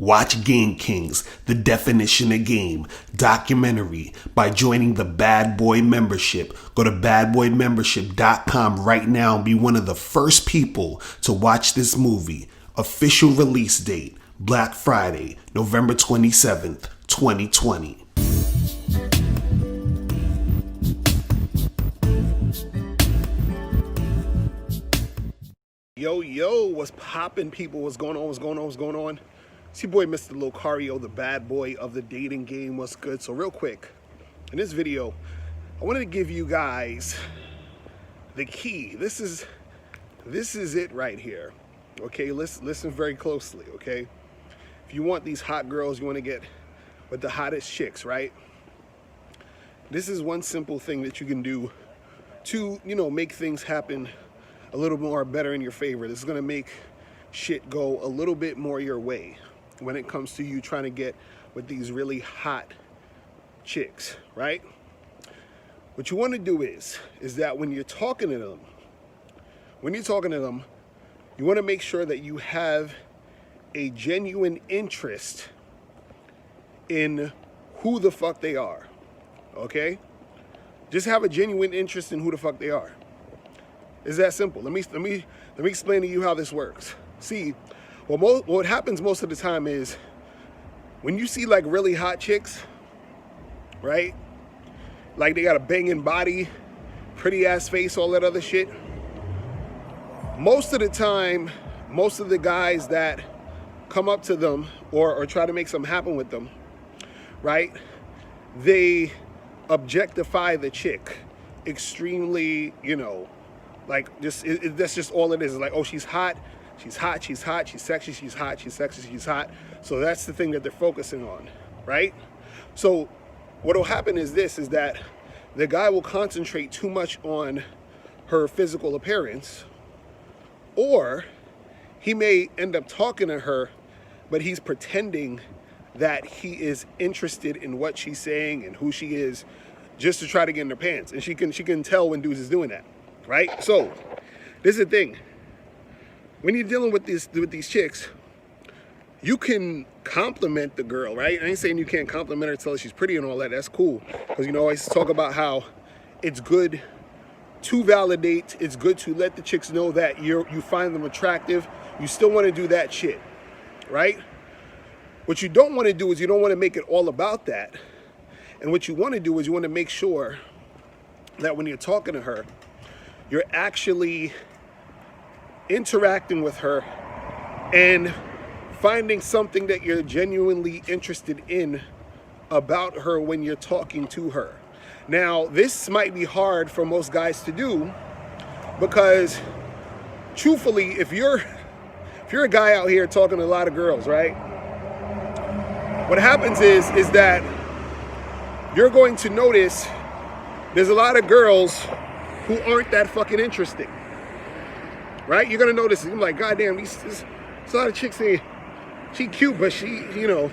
Watch Game Kings, The Definition of Game, documentary by joining the Bad Boy membership. Go to badboymembership.com right now and be one of the first people to watch this movie. Official release date, Black Friday, November 27th, 2020. Yo, what's poppin', people? What's going on? It's your boy, Mr. Locario, the bad boy of the dating game. What's good? So real quick, in this video, I wanted to give you guys the key. This is it right here. Okay, listen very closely, okay? If you want these hot girls, you want to get with the hottest chicks, right? This is one simple thing that you can do to, make things happen a little more better in your favor. This is gonna make shit go a little bit more your way when it comes to you trying to get with these really hot chicks, right? What you want to do is that when you're talking to them, you want to make sure that you have a genuine interest in who the fuck they are, okay? Just have a genuine interest in who the fuck they are. It's that simple. Let me explain to you how this works. See, what happens most of the time is when you see like really hot chicks, right? Like they got a banging body, pretty ass face, all that other shit. Most of the time, most of the guys that come up to them or try to make something happen with them, right? They objectify the chick extremely, like that's just all it is. It's like, oh, she's hot, she's sexy, she's hot. So that's the thing that they're focusing on, right? So what will happen is that the guy will concentrate too much on her physical appearance, or he may end up talking to her, but he's pretending that he is interested in what she's saying and who she is, just to try to get in her pants. And she can tell when dudes is doing that. Right? So, this is the thing. When you're dealing with these chicks, you can compliment the girl, right? I ain't saying you can't compliment her, tell her she's pretty and all that. That's cool. Because, I always talk about how it's good to validate. It's good to let the chicks know that you find them attractive. You still want to do that shit, right? What you don't want to do is you don't want to make it all about that. And what you want to do is you want to make sure that when you're talking to her, you're actually interacting with her and finding something that you're genuinely interested in about her when you're talking to her. Now, this might be hard for most guys to do because, truthfully, if you're a guy out here talking to a lot of girls, right? What happens is that you're going to notice there's a lot of girls who aren't that fucking interesting, right? You're gonna notice it. I'm like, goddamn, there's a lot of chicks here. She cute, but she ain't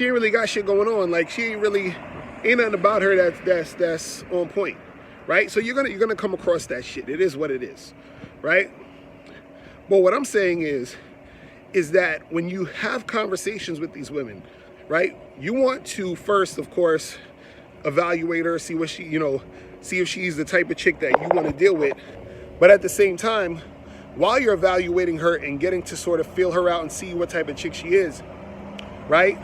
really got shit going on. Like ain't nothing about her that's on point, right? So you're gonna come across that shit. It is what it is, right? But what I'm saying is that when you have conversations with these women, right? You want to first, of course, evaluate her, see what see if she's the type of chick that you want to deal with. But at the same time, while you're evaluating her and getting to sort of feel her out and see what type of chick she is, right?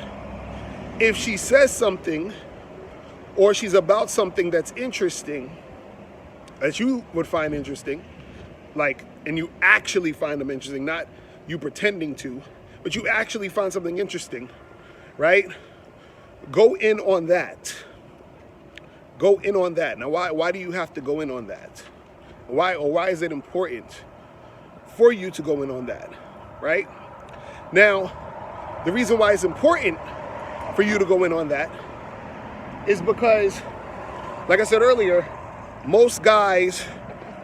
If she says something or she's about something that's interesting, that you would find interesting, and you actually find them interesting, not you pretending to, but you actually find something interesting, right? Go in on that. Go in on that. Now, why do you have to go in on that? Why is it important for you to go in on that, right? Now, the reason why it's important for you to go in on that is because, like I said earlier, most guys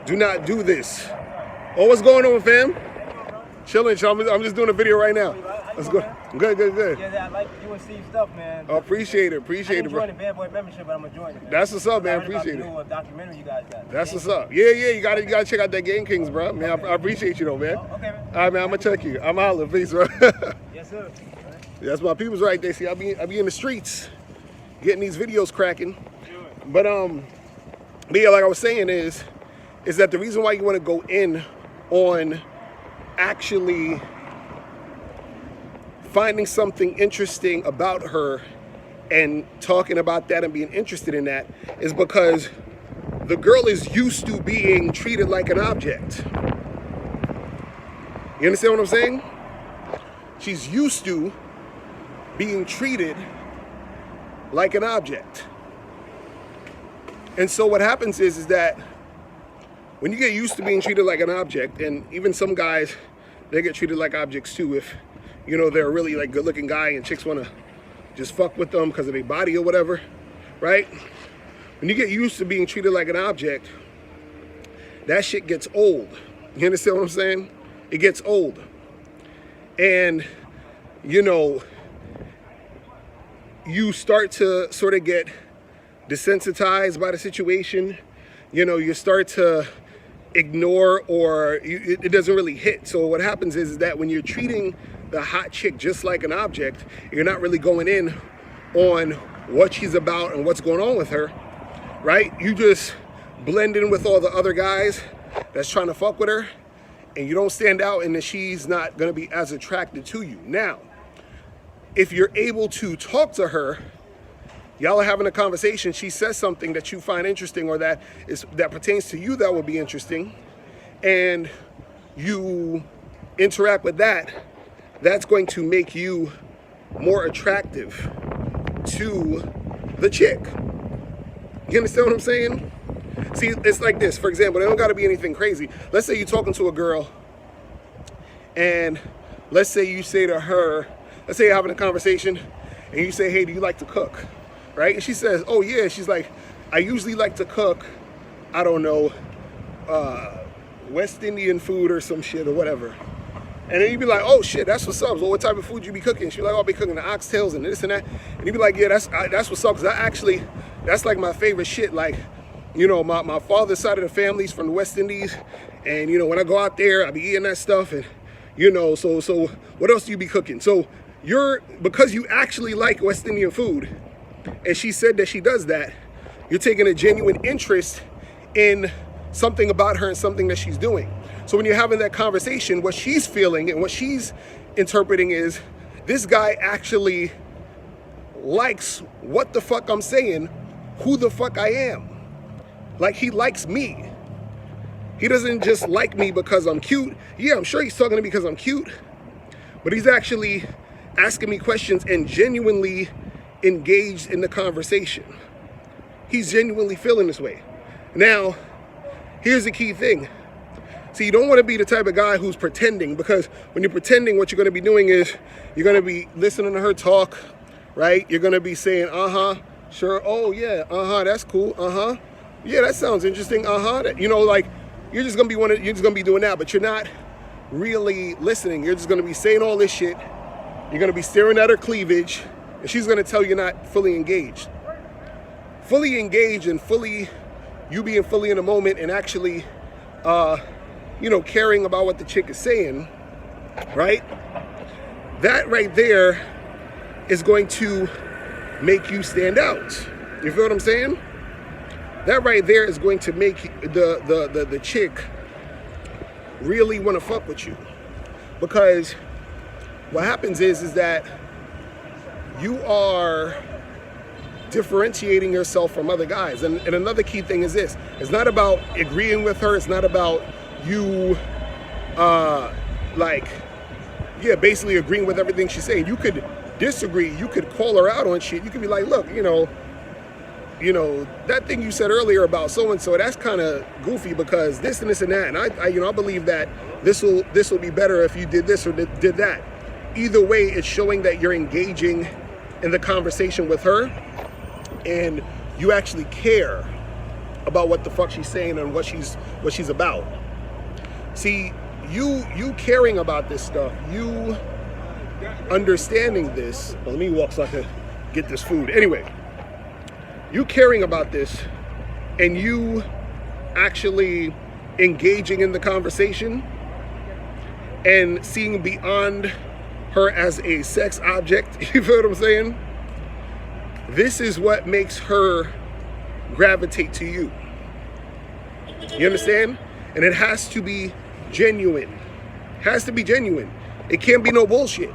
do not do this. Oh, what's going on, fam? Chilling. I'm just doing a video right now. Let's go. Good. Yeah, I like you and Steve's stuff, man. Oh, appreciate it, bro. I didn't join the Bad Boy membership, but I'm gonna join it, man. That's what's up, man. I heard about Appreciate the new documentary you guys got. That's what's up. Yeah, you gotta check out that Game Kings, bro. Man, I appreciate you though, man. Oh, okay, man. All right, man. I'm gonna check you. I'm out. Peace, bro. Yes, sir. That's my people's right there. See, I be in the streets getting these videos cracking. But yeah, like I was saying is that the reason why you want to go in on actually finding something interesting about her and talking about that and being interested in that is because the girl is used to being treated like an object. You understand what I'm saying? She's used to being treated like an object. And so what happens is that when you get used to being treated like an object, and even some guys, they get treated like objects too if, you know, they're a really like good looking guy and chicks want to just fuck with them because of their body or whatever, right? When you get used to being treated like an object, that shit gets old. You understand what I'm saying? It gets old. And, you know, you start to sort of get desensitized by the situation. You know, you start to ignore, or it doesn't really hit. So what happens is that when you're treating the hot chick just like an object, you're not really going in on what she's about and what's going on with her, right? You just blend in with all the other guys that's trying to fuck with her, and you don't stand out, and then she's not going to be as attracted to you. Now, if you're able to talk to her, y'all are having a conversation, she says something that you find interesting or that pertains to you that would be interesting, and you interact with that, that's going to make you more attractive to the chick. You understand what I'm saying? See, it's like this. For example, it don't got to be anything crazy. Let's say you're talking to a girl, and let's say you say to her, let's say you're having a conversation, and you say, hey, do you like to cook? Right? And she says, oh yeah. She's like, I usually like to cook, I don't know, West Indian food or some shit or whatever. And then you'd be like, oh shit, that's what's up. Well, what type of food you be cooking? She'd be like, oh, I'll be cooking the oxtails and this and that. And you'd be like, yeah, that's what's up. Because that's like my favorite shit. Like, you know, my father's side of the family's from the West Indies. And, you know, when I go out there, I be eating that stuff. And, you know, so what else do you be cooking? So because you actually like West Indian food, and she said that she does that, you're taking a genuine interest in something about her and something that she's doing. So when you're having that conversation, what she's feeling and what she's interpreting is, this guy actually likes what the fuck I'm saying, who the fuck I am. Like, he likes me. He doesn't just like me because I'm cute. Yeah, I'm sure he's talking to me because I'm cute, but he's actually asking me questions and genuinely engaged in the conversation. He's genuinely feeling this way. Now, here's the key thing. See, you don't want to be the type of guy who's pretending, because when you're pretending, what you're going to be doing is you're going to be listening to her talk, right? You're going to be saying, uh-huh, sure, oh yeah, uh-huh, that's cool, uh-huh, yeah, that sounds interesting, uh-huh, you know, like, you're just going to be doing that, but you're not really listening. You're just going to be saying all this shit. You're going to be staring at her cleavage, and she's going to tell you're not fully engaged. Fully engaged and you being fully in the moment and actually, you know, caring about what the chick is saying, right? That right there is going to make you stand out. You feel what I'm saying? That right there is going to make the chick really want to fuck with you. Because what happens is that you are differentiating yourself from other guys. And another key thing is this. It's not about agreeing with her. It's not about you, basically agreeing with everything she's saying. You could disagree. You could call her out on shit. You could be like, look, you know, that thing you said earlier about so-and-so, that's kind of goofy because this and this and that. And I believe that this will be better if you did this or did that. Either way, it's showing that you're engaging in the conversation with her and you actually care about what the fuck she's saying and what she's about. See, you caring about this stuff, you understanding this. Well, let me walk so I can get this food. Anyway, you caring about this and you actually engaging in the conversation and seeing beyond her as a sex object, you feel what I'm saying? This is what makes her gravitate to you. You understand? And it has to be genuine. Has to be genuine. It can't be no bullshit.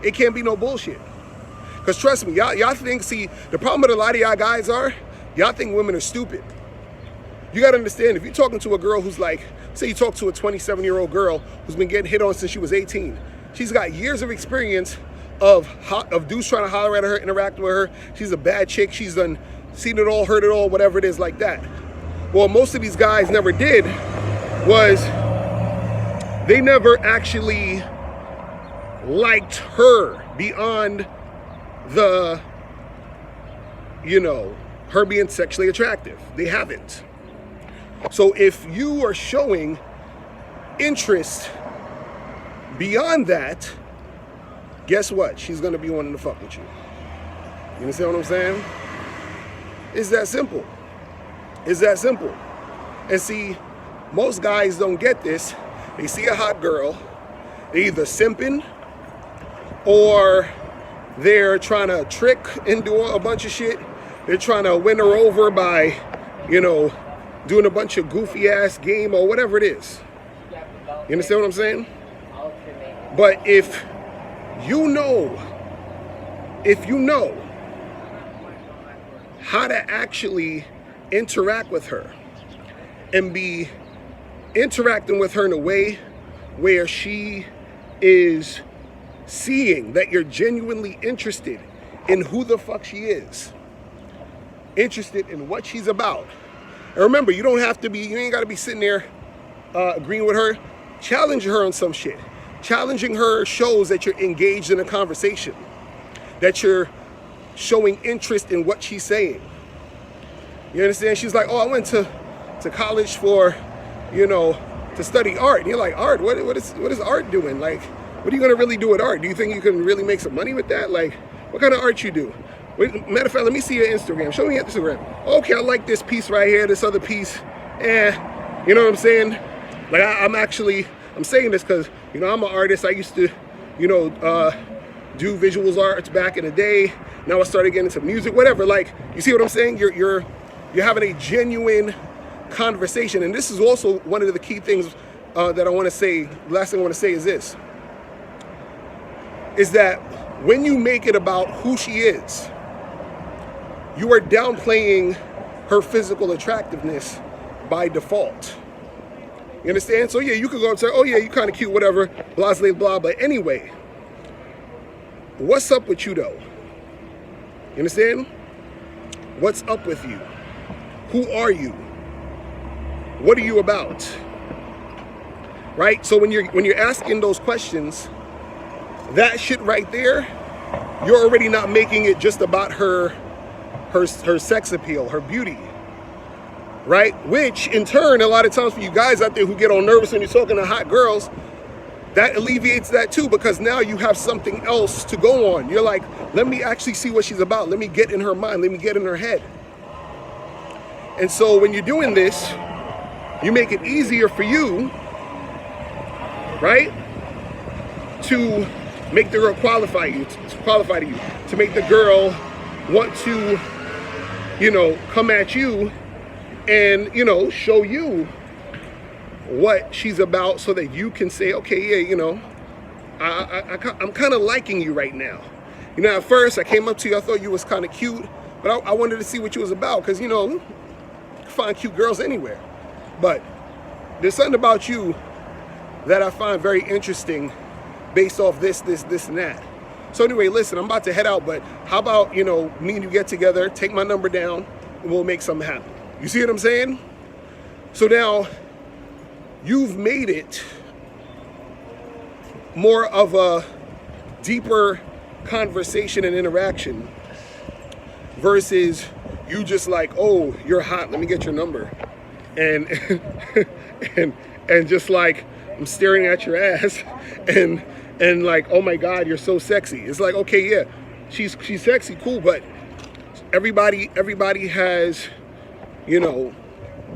It can't be no bullshit. Because trust me, y'all think, see, the problem with a lot of y'all guys are, y'all think women are stupid. You got to understand, if you're talking to a girl who's like, say you talk to a 27-year-old girl who's been getting hit on since she was 18. She's got years of experience of dudes trying to holler at her, interact with her. She's a bad chick. She's done seen it all, heard it all, whatever it is like that. Well, most of these guys never did was they never actually liked her beyond the, you know, her being sexually attractive. They haven't. So if you are showing interest beyond that, guess what? She's gonna be wanting to fuck with you. You understand what I'm saying? It's that simple. It's that simple. And see, most guys don't get this. They see a hot girl, they're either simping or they're trying to trick and do a bunch of shit. They're trying to win her over by, you know, doing a bunch of goofy ass game or whatever it is. You understand what I'm saying? But if you know how to actually interact with her and be interacting with her in a way where she is seeing that you're genuinely interested in who the fuck she is, interested in what she's about. And remember, you ain't got to be sitting there agreeing with her. Challenge her on some shit. Challenging her shows that you're engaged in a conversation, that you're showing interest in what she's saying. You understand? She's like, oh, I went to college for, you know, to study art. And you're like, art? What is art doing? Like, what are you going to really do with art? Do you think you can really make some money with that? Like, what kind of art you do? Matter of fact, let me see your Instagram. Show me your Instagram. Okay, I like this piece right here, this other piece. You know what I'm saying? Like, I'm saying this because, you know, I'm an artist. I used to, you know, do visuals arts back in the day. Now I started getting into music, whatever. Like, you see what I'm saying? You're having a genuine conversation. And this is also one of the key things that I want to say. The last thing I want to say is this. Is that when you make it about who she is, you are downplaying her physical attractiveness by default. You understand? So yeah, you could go and say, oh yeah, you kind of cute, whatever, blah, blah, blah. But anyway, what's up with you though? You understand? What's up with you? Who are you? What are you about? Right? So when you're asking those questions, that shit right there, you're already not making it just about her sex appeal, her beauty, right? Which in turn, a lot of times for you guys out there who get all nervous when you're talking to hot girls, that alleviates that too, because now you have something else to go on. You're like, let me actually see what she's about. Let me get in her mind. Let me get in her head. And so when you're doing this, you make it easier for you, right? To make the girl qualify to you, to make the girl want to, you know, come at you and, you know, show you what she's about so that you can say, okay, yeah, you know, I'm kind of liking you right now. You know, at first I came up to you, I thought you was kind of cute, but I wanted to see what you was about because, you know, you can find cute girls anywhere. But there's something about you that I find very interesting based off this, and that. So anyway, listen, I'm about to head out, but how about, you know, me and you get together, take my number down, and we'll make something happen. You see what I'm saying? So now, you've made it more of a deeper conversation and interaction versus you just like, oh, you're hot, let me get your number. And and just like, I'm staring at your ass and like, oh my God, you're so sexy. It's like, okay, yeah, she's sexy, cool, but everybody has, you know,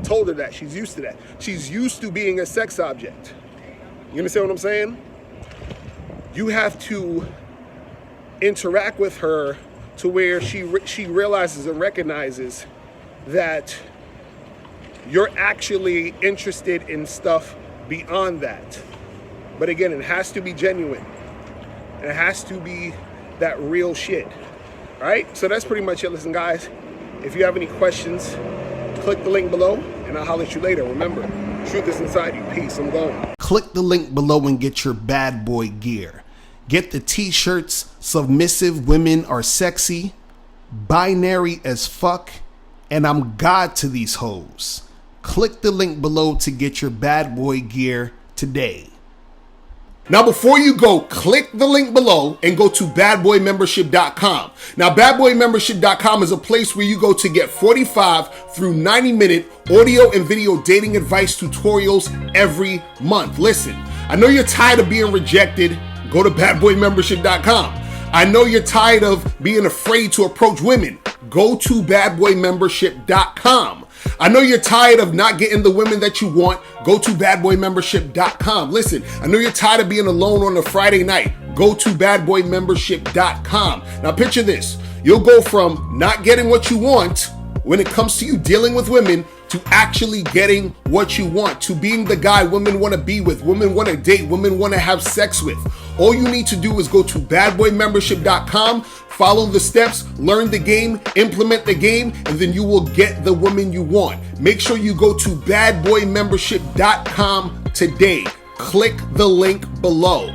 told her that. She's used to that. She's used to being a sex object. You understand what I'm saying? you have to interact with her to where she realizes and recognizes that you're actually interested in stuff beyond that. But again, it has to be genuine. It has to be that real shit. All right? So that's pretty much it. Listen, guys, if you have any questions, click the link below and I'll holler at you later. Remember, truth is inside you. Peace. I'm going. Click the link below and get your bad boy gear. Get the t-shirts, Submissive Women Are Sexy, Binary as Fuck, and I'm God to These Hoes. Click the link below to get your bad boy gear today. Now, before you go, click the link below and go to badboymembership.com. Now, badboymembership.com is a place where you go to get 45 through 90-minute audio and video dating advice tutorials every month. Listen, I know you're tired of being rejected. Go to badboymembership.com. I know you're tired of being afraid to approach women. Go to badboymembership.com. I know you're tired of not getting the women that you want. Go to badboymembership.com. Listen, I know you're tired of being alone on a Friday night. Go to badboymembership.com. Now picture this. You'll go from not getting what you want when it comes to you dealing with women to actually getting what you want, to being the guy women want to be with, women want to date, women want to have sex with. All you need to do is go to badboymembership.com, follow the steps, learn the game, implement the game, and then you will get the woman you want. Make sure you go to badboymembership.com today. Click the link below.